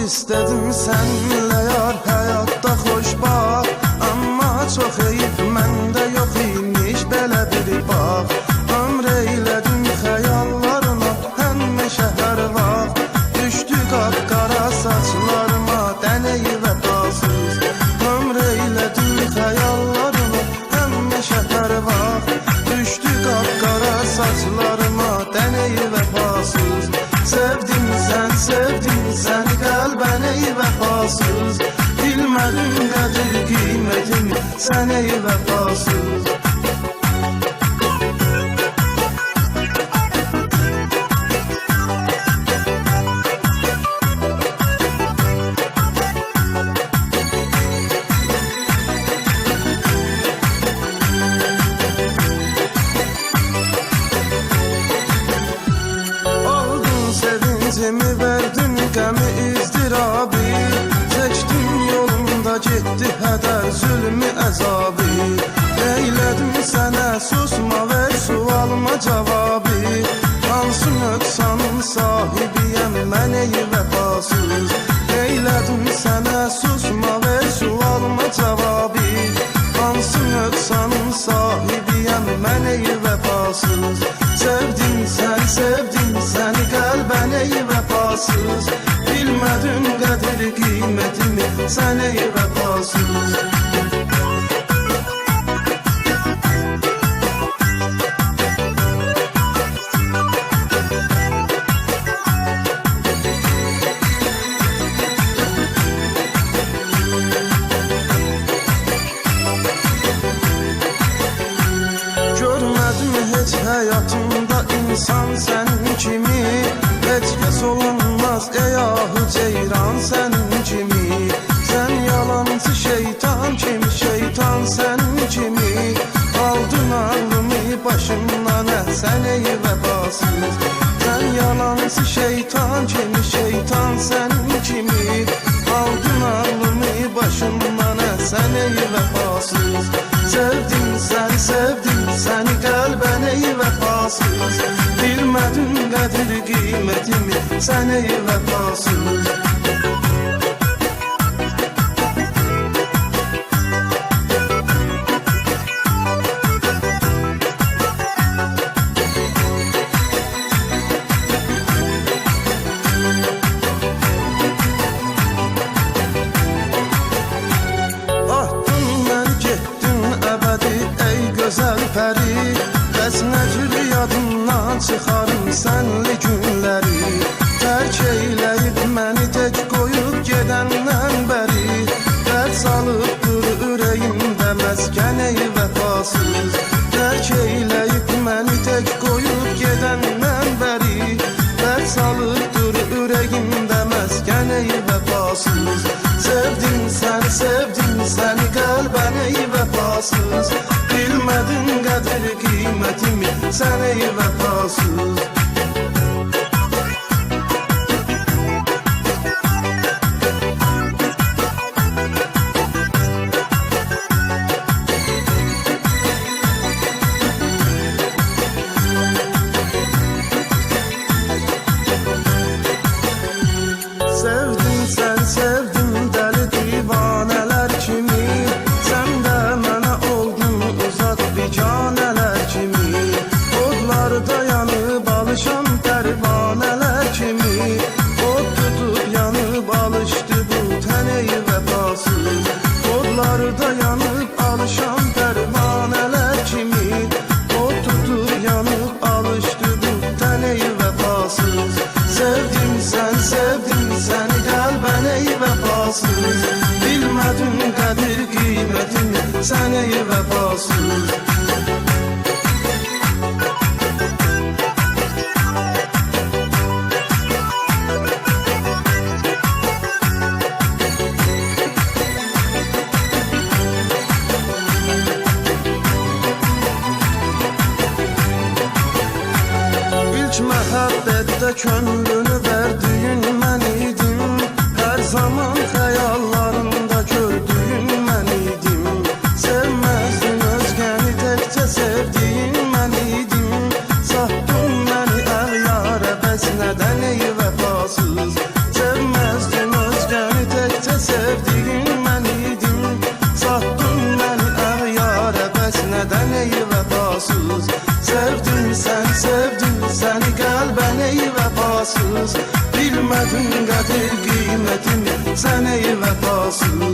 İstedim senle yar hayatta xoşbaxt, amma çox heyif məndə yox imiş belə bir bax. Ömr eylədim xəyallarına həmmə şəhər vaxt, düşdü qapqara saçlarıma dənəyi vəfasız. Ömr eylədim xəyallarına həmmə şəhər vaxt, düşdü qapqara saçlarıma dənəyi vəfasız. Sevdim sen kalben ey vefasız, bilmedim kadir kıymetini sen ey vefasız. Sevincimi verdin qəmi izdirabı, çəkdim yolumda getdi hədər zülmü əzabı. Eylədim sənə susma ver sualıma cavabı, hansı nöqsanın sahibiyəm mən ey vəfasız. Eylədim sənə susma ver sualıma cavabı, hansı nöqsanın sahibiyəm mən ey vəfasız. Sevdim səni qəlbən ey vəfasız, bilmədim qədir qiymətimi sən ey vəfasız. Görmədim heç həyatımda insan sənin kimi, heç kəs olunmaz ey ahı ceyran sənin kimi. Sən yalancı şeytan kimi, şeytan sənin kimi, aldın ağlımı başımdan sən ey vəfasız. Sən yalancı şeytan kimi, şeytan sənin kimi, aldın ağlımı başımdan sən ey vəfasız. Sevdim səni qəlbən ey vəfasız, bilmədin qədir qiymətimi sən ey vəfasız. Gözəl pəri, bəs nə cür yadımdan çıxarım sənli günləri. Tərk eyləyib məni tək qoyub gedəndən bəri, dərd salıb dur ürəyimdə məskən ey vəfasız. Tərk eyləyib məni tək qoyub gedəndən bəri, dərd salıb dur ürəyimdə məskən ey vəfasız. Sevdim səni qəlbən ey vəfasız, bilmədin qədir qiymətimi sən ey vəfasız. Sevdim dəli divanələr kimi, sən də mənə oldun uzaq biganələr kimi. Odlarda yanıb alışan pərvanələr kimi, od tutub yanıb alışdı bu tən ey vəfasız. Odlarda yanıb alışan pərvanələr kimi, od tutub yanıb alışdı bu tən ey vəfasız. Sevdim səni qəlbən ey vəfasız, bilmədin qədir qiymətini sən ey vəfasız. Məhəbbətdə könlünü verdiyin mən idim. Hər zaman xəyallarında gördüyün mən idim. Sevməzdin özgəni, təkcə sevdiyin mən idim. Satdın məni əğyara, bəs nədən ey vəfasız? Sevməzdin özgəni, təkcə sevdiyin mən idim. Satdın məni əğyara, bəs nədən ey vəfasız? Sevdin səni qəlbən ey vəfasız. Bilmədin qədir qiymətimi sən ey vəfasız.